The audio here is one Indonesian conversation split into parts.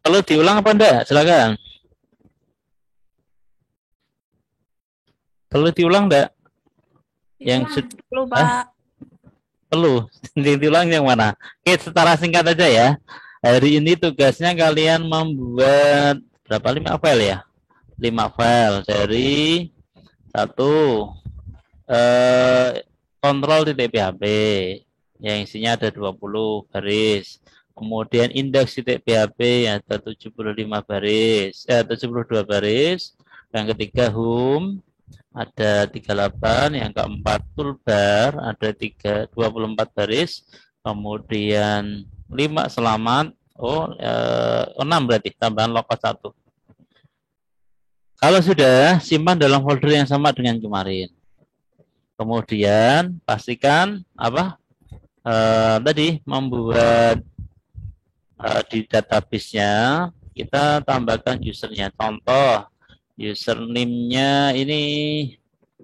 Perlu diulang apa enggak? Silakan. Perlu diulang enggak? Yang Perlu, Pak. perlu. Diulang yang mana? Oke, secara singkat aja ya. Hari ini tugasnya kalian membuat berapa? 5 file ya? 5 file dari satu kontrol titik PHP yang isinya ada 20 baris. Kemudian indeks titik PHP ada 75 baris, 72 baris. Yang ketiga home ada 38, yang keempat toolbar ada 24 baris. Kemudian 5 selamat. 6 berarti tambahan lokat 1. Kalau sudah, simpan dalam folder yang sama dengan kemarin. Kemudian pastikan apa tadi membuat di database-nya kita tambahkan usernya. Contoh username-nya ini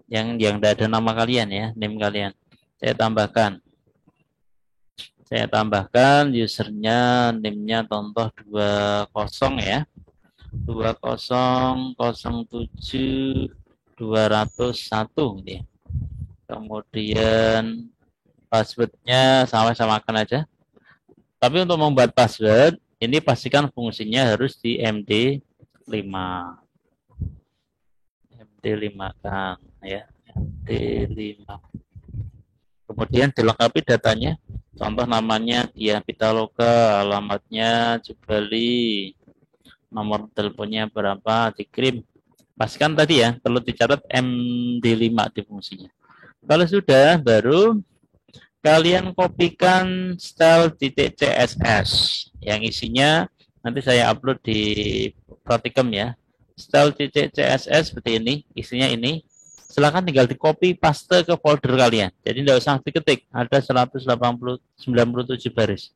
yang tidak ada nama kalian ya, name kalian. Saya tambahkan usernya, name-nya contoh 20 ya. 2007-201 gitu ya. Kemudian password-nya sama-samakan aja. Tapi untuk membuat password, ini pastikan fungsinya harus di MD5. MD5 kan ya. MD5. Kemudian dilengkapi datanya. Contoh namanya Diah Pitaloka, alamatnya Jubali, nomor teleponnya berapa, dikirim. Pastikan tadi ya, perlu dicatat MD5 di fungsinya. Kalau sudah, baru kalian kopikan style.css yang isinya nanti saya upload di Pratikum ya. Style.css seperti ini, isinya ini. Silahkan tinggal di copy paste ke folder kalian. Jadi tidak usah diketik, ada 197 baris.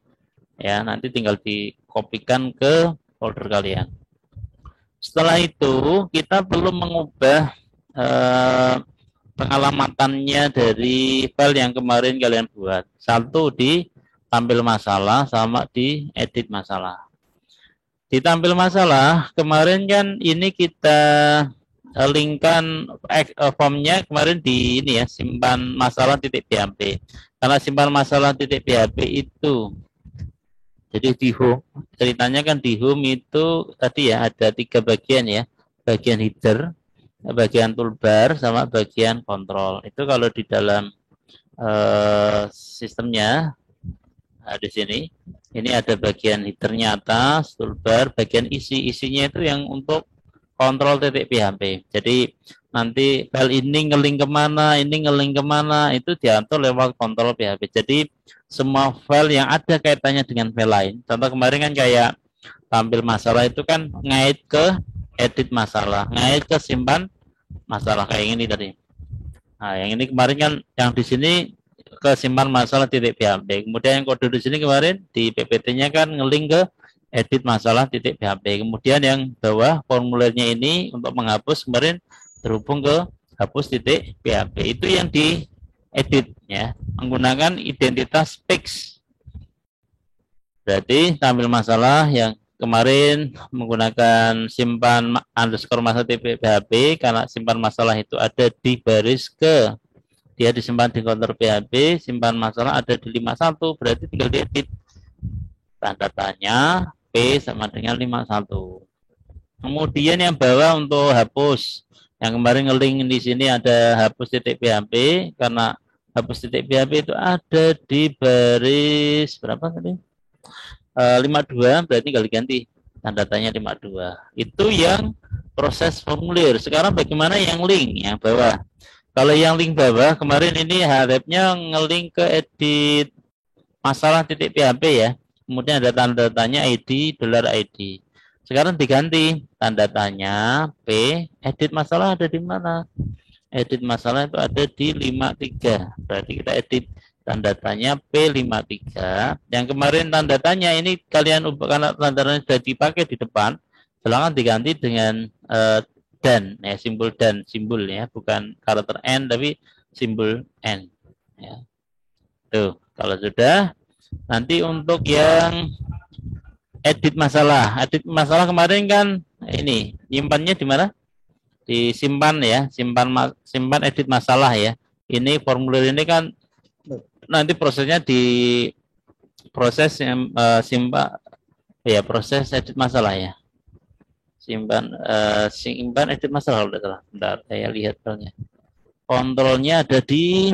Ya, nanti tinggal dikopikan ke folder kalian. Setelah itu, kita perlu mengubah pengalamatannya dari file yang kemarin kalian buat. Satu di tampil masalah sama di edit masalah. Di tampil masalah, kemarin kan ini kita linkkan formnya kemarin di ini ya, simpan masalah titik PHP. Karena simpan masalah titik PHP itu, jadi di home, ceritanya kan di home itu tadi ya ada 3 bagian ya, bagian header, bagian toolbar, sama bagian kontrol. Itu kalau di dalam sistemnya, nah, di sini ini ada bagian headernya atas, toolbar, bagian isinya itu yang untuk kontrol titik PHP. Jadi nanti file ini ngeling kemana, itu diatur lewat kontrol PHP. Jadi semua file yang ada kaitannya dengan file lain. Contoh kemarin kan kayak tampil masalah itu kan ngait ke edit masalah, ngait ke simpan masalah kayak ini tadi. Nah, yang ini kemarin kan yang di sini ke simpan masalah titik PHP. Kemudian yang kode di sini kemarin di PPT-nya kan ngeling ke edit masalah titik PHP. Kemudian yang bawah formulirnya ini untuk menghapus kemarin terhubung ke hapus titik PHP. Itu yang diedit ya menggunakan identitas fix. Berarti tampil masalah yang kemarin menggunakan simpan underscore masalah titik PHP karena simpan masalah itu ada di baris ke, dia disimpan di counter PHP, simpan masalah ada di 51, berarti tinggal diedit. Tanda tanya P sama dengan 51. Kemudian yang bawah untuk hapus. Yang kemarin ngeling di sini ada hapus titik PHP karena hapus titik PHP itu ada di baris berapa tadi? 52, berarti tinggal diganti tanda tanya 52. Itu yang proses formulir. Sekarang bagaimana yang link yang bawah? Kalau yang link bawah kemarin ini harapnya ngelink ke edit masalah titik PHP ya. Kemudian ada tanda tanya ID $ID. Sekarang diganti tanda tanya P, edit masalah ada di mana? Edit masalah itu ada di 53. Berarti kita edit tanda tanya P53. Yang kemarin tanda tanya ini kalian ubah karena tanda tanya sudah dipakai di depan, silakan diganti dengan dan ya, simbol ya, bukan karakter N tapi simbol N ya. Tuh, kalau sudah nanti untuk yang edit masalah. Edit masalah kemarin kan ini nyimpannya di mana? Disimpan ya, simpan edit masalah ya. Ini formulir ini kan nanti prosesnya di proses yang simpan ya, proses edit masalah ya. Simpan edit masalah kalau tidak salah. Bentar, saya lihat filenya. Kontrolnya ada di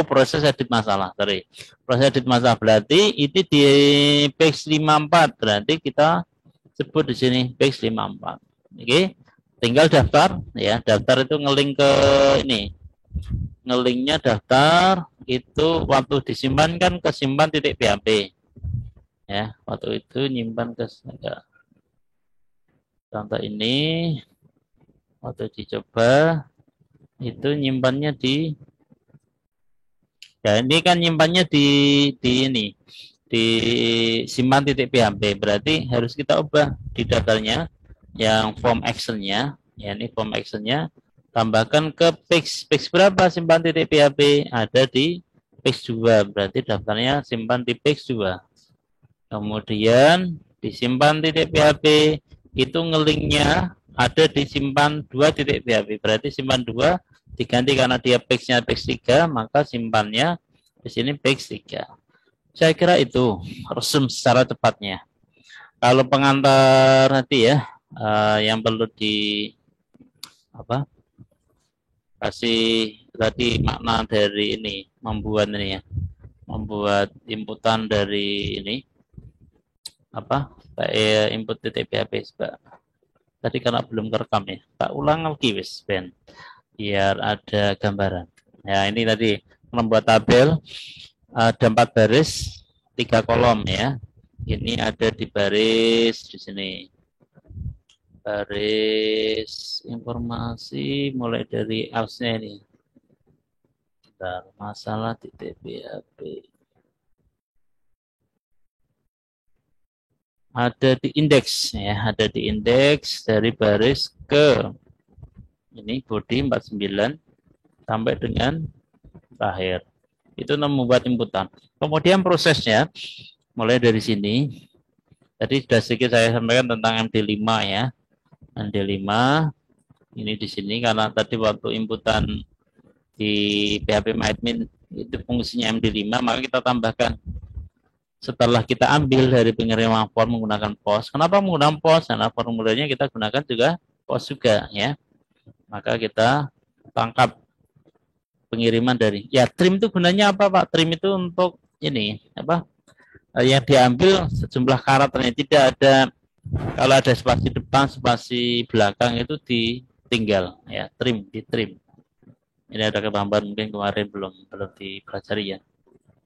proses edit masalah. Sorry. Proses edit masalah berarti itu di page 54. Berarti kita sebut di sini page 54. Oke. Tinggal daftar ya. Daftar itu ngelink ke ini. Ngelinknya daftar itu waktu disimpan kan kesimpan titik PHP. Ya, waktu itu nyimpan ke contoh ini waktu dicoba itu nyimpannya di ya ini kan nyimpannya di ini di simpan titik PHP, berarti harus kita ubah di daftarnya yang form actionnya ya, ini form actionnya tambahkan ke page berapa simpan titik PHP, ada di page 2, berarti daftarnya simpan di page 2. Kemudian disimpan titik PHP itu ngelinknya ada disimpan 2 titik PHP, berarti simpan 2 diganti karena dia page-nya page 3, maka simpannya di sini page 3. Saya kira itu resume secara tepatnya. Kalau pengantar nanti ya yang perlu di kasih tadi makna dari ini membuat ini ya, membuat inputan dari ini input titik PHP tadi karena belum kerekam ya, tak ulang lagi wis Ben biar ada gambaran ya. Ini tadi membuat tabel ada 4 baris 3 kolom ya. Ini ada di baris di sini baris informasi mulai dari ALS-nya ini. Bentar, masalah titik PHP ada di indeks ya, ada di indeks dari baris ke ini body 49 sampai dengan terakhir. Itu membuat inputan. Kemudian prosesnya mulai dari sini. Tadi sudah sedikit saya sampaikan tentang MD5 ya. MD5 ini di sini karena tadi waktu inputan di PHP MyAdmin itu fungsinya MD5, maka kita tambahkan setelah kita ambil dari pengiriman form menggunakan POS. Kenapa menggunakan POS? Karena formulirnya kita gunakan juga POS juga ya. Maka kita tangkap pengiriman dari ya. Trim itu gunanya apa Pak? Trim itu untuk ini yang diambil sejumlah karakternya, tidak ada, kalau ada spasi depan spasi belakang itu ditinggal ya, di trim. Ini ada ketambahan mungkin kemarin belum dipelajari ya.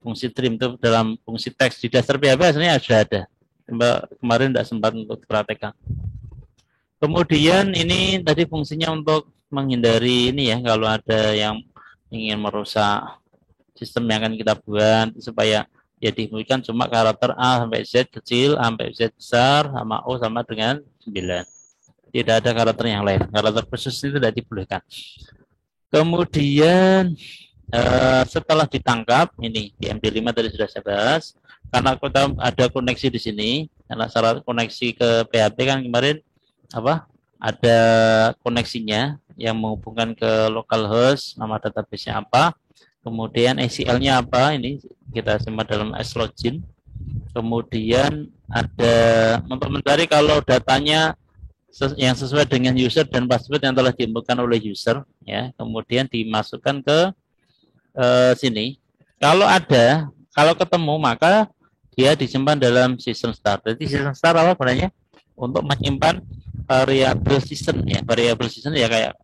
Fungsi trim itu dalam fungsi teks di dasar PHP sebenarnya sudah ada. Kemarin tidak sempat untuk dipraktekkan. Kemudian ini tadi fungsinya untuk menghindari ini ya, kalau ada yang ingin merusak sistem yang akan kita buat, supaya ya dimulihkan cuma karakter A sampai Z kecil, A sampai Z besar, sama O sama dengan 9. Tidak ada karakter yang lain. Karakter khusus itu tidak dibolehkan. Kemudian setelah ditangkap ini di MD5 tadi sudah saya bahas, karena kita ada koneksi di sini, karena syarat koneksi ke PHP kan kemarin ada koneksinya yang menghubungkan ke localhost, nama database-nya apa, kemudian ACL-nya apa, ini kita simpan dalam slogin. Kemudian ada untuk mencari kalau datanya yang sesuai dengan user dan password yang telah diinputkan oleh user ya, kemudian dimasukkan ke sini. Kalau ketemu maka dia disimpan dalam system start. Jadi system start apa sebenarnya? Untuk menyimpan variabel season ya. Variabel season ya kayak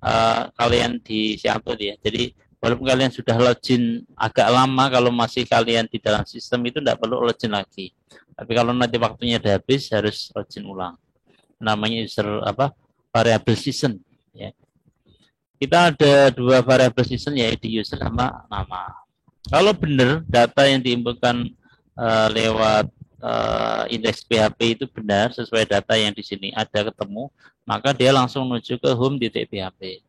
kalian di Sianto ya. Jadi walaupun kalian sudah login agak lama, kalau masih kalian di dalam sistem itu tidak perlu login lagi. Tapi kalau nanti waktunya sudah habis harus login ulang. Namanya user variabel season ya. Kita ada 2 variabel season yaitu user sama nama. Kalau benar data yang diinputkan lewat indeks PHP itu benar sesuai data yang di sini ada ketemu, maka dia langsung menuju ke home .php.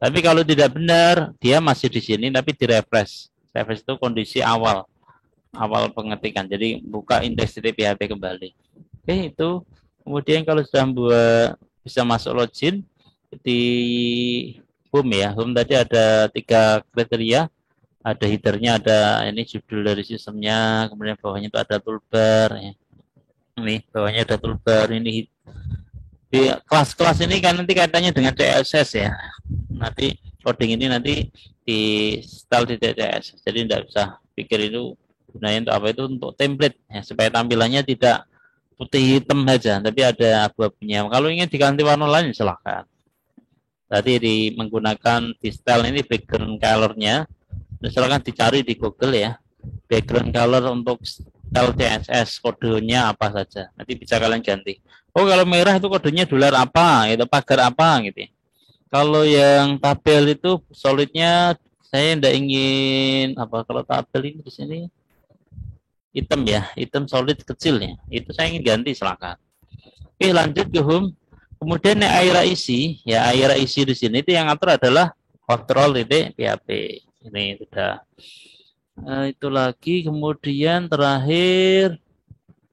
Tapi kalau tidak benar, dia masih di sini tapi direfresh. Refresh itu kondisi awal pengetikan. Jadi buka indeks .php kembali. Oke, itu. Kemudian kalau sudah buat bisa masuk login di home ya. Home tadi ada 3 kriteria. Ada headernya, ada ini judul dari sistemnya, kemudian bawahnya itu ada toolbar ya. Ini bawahnya ada toolbar ini. Di kelas-kelas ini kan nanti kaitannya dengan CSS ya. Nanti coding ini nanti di style di CSS. Jadi tidak bisa pikir itu gunain untuk apa, itu untuk template ya, supaya tampilannya tidak putih hitam saja, tapi ada abu-abunya. Kalau ingin diganti warna lain silahkan. Tadi menggunakan di style ini background color-nya, silahkan dicari di Google ya. Background color untuk style CSS kodenya apa saja. Nanti bisa kalian ganti. Oh, kalau merah itu kodenya dolar apa, itu pagar apa gitu ya. Kalau yang tabel itu solidnya saya tidak ingin apa, kalau tabel ini di sini hitam ya, hitam solid kecil ya. Itu saya ingin ganti silakan. Oke, lanjut ke home. Kemudian aira isi, ya aira isi di sini itu yang atur adalah control.php. Ini sudah. Itu lagi. Kemudian terakhir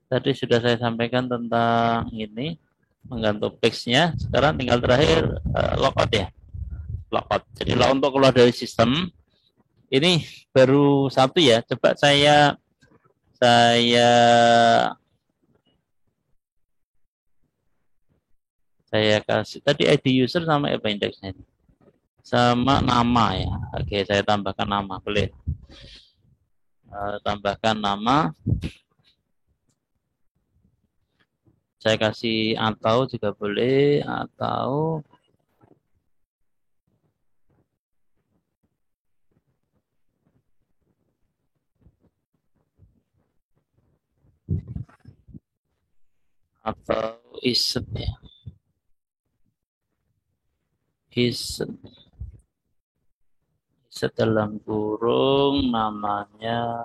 tadi sudah saya sampaikan tentang ini menggantung page-nya. Sekarang tinggal terakhir logout ya. Logout. Jadi untuk keluar dari sistem ini baru satu ya. Coba saya kasih tadi ID user sama apa indeksnya ini? Sama nama ya. Oke, saya tambahkan nama, boleh. Tambahkan nama. Saya kasih atau juga boleh, atau isn't ya. Isn't dalam kurung namanya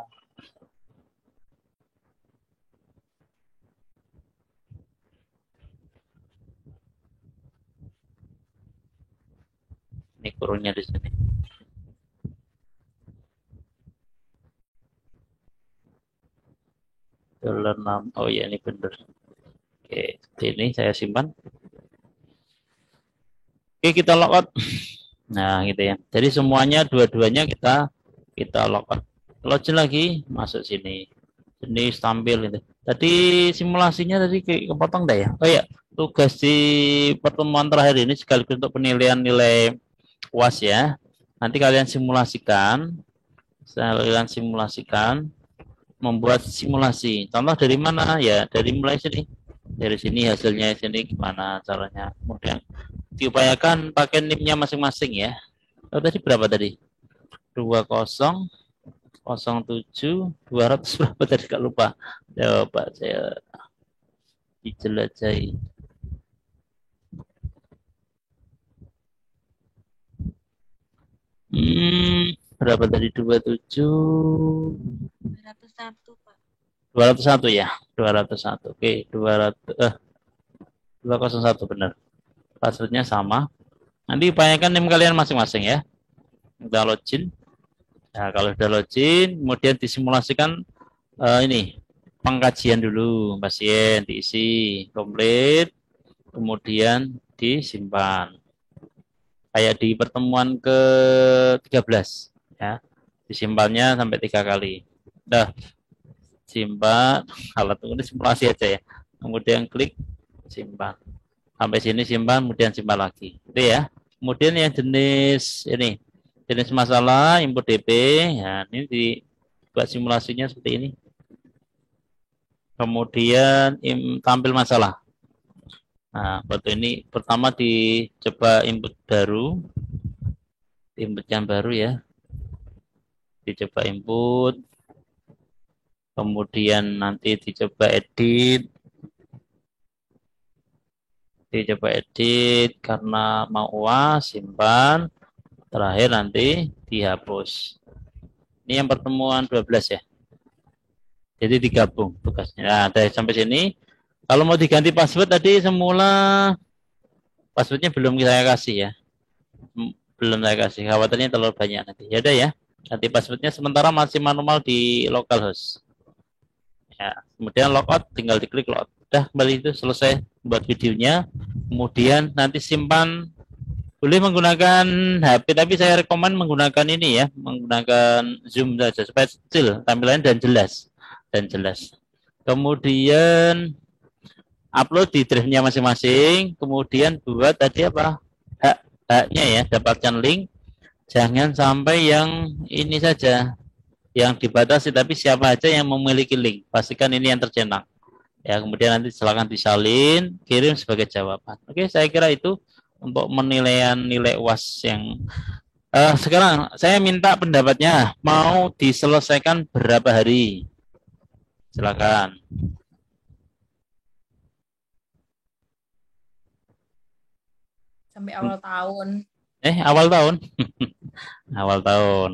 ini, kurungnya di sini. $6. Oh ya, ini benar. Oke, ini saya simpan. Oke, kita logout. Nah, gitu ya. Jadi semuanya dua-duanya kita logout. Login lagi, masuk sini. Jenis tampil itu. Tadi simulasinya tadi kepotong dah ya. Oh ya, tugas di pertemuan terakhir ini sekaligus untuk penilaian nilai UAS ya. Nanti kalian simulasikan, membuat simulasi. Contoh dari mana ya? Dari mulai sini. Dari sini hasilnya sini gimana caranya. Kemudian diupayakan pakai NIM-nya masing-masing ya. Oh, tadi berapa tadi? 2007 200 berapa tadi, gak lupa. Coba saya dijelajahi. Berapa tadi? 201, Pak. 201 ya. 201. Oke, 201 benar. Passwordnya sama. Nanti upayakan NIM kalian masing-masing ya. Kita login. Nah, kalau sudah login, kemudian disimulasikan ini pengkajian dulu, pasien diisi komplit, kemudian disimpan. Kayak di pertemuan ke-13 ya. Disimpannya sampai 3 kali. Udah simpan, alat ini simulasi aja ya. Kemudian klik simpan. Sampai sini simpan, kemudian simpan lagi. Itu ya. Kemudian yang jenis ini, jenis masalah input DP, ya ini dibuat simulasinya seperti ini. Kemudian tampil masalah. Nah, waktu ini pertama dicoba input baru, input yang baru ya. Dicoba input, kemudian nanti dicoba edit, karena mau UAS, simpan, terakhir nanti dihapus. Ini yang pertemuan 12 ya. Jadi digabung tugasnya. Nah, dari sampai sini. Kalau mau diganti password tadi semula passwordnya belum saya kasih ya. Belum saya kasih. Khawatirnya terlalu banyak nanti. Ya udah ya. Ganti passwordnya sementara masih manual di localhost. Ya, kemudian logout tinggal diklik logout. udah kembali itu selesai buat videonya. Kemudian nanti simpan, boleh menggunakan HP, tapi saya rekomen menggunakan ini ya, menggunakan Zoom saja supaya kecil tampilannya dan jelas Kemudian upload di drive-nya masing-masing. Kemudian buat tadi apa, haknya ya, dapatkan link. Jangan sampai yang ini saja yang dibatasi, tapi siapa aja yang memiliki link, pastikan ini yang tercetak ya. Kemudian nanti silakan disalin, kirim sebagai jawaban. Oke, saya kira itu untuk penilaian nilai UAS yang sekarang saya minta pendapatnya, mau diselesaikan berapa hari? Silakan. Sampai awal tahun. Awal tahun. Awal tahun.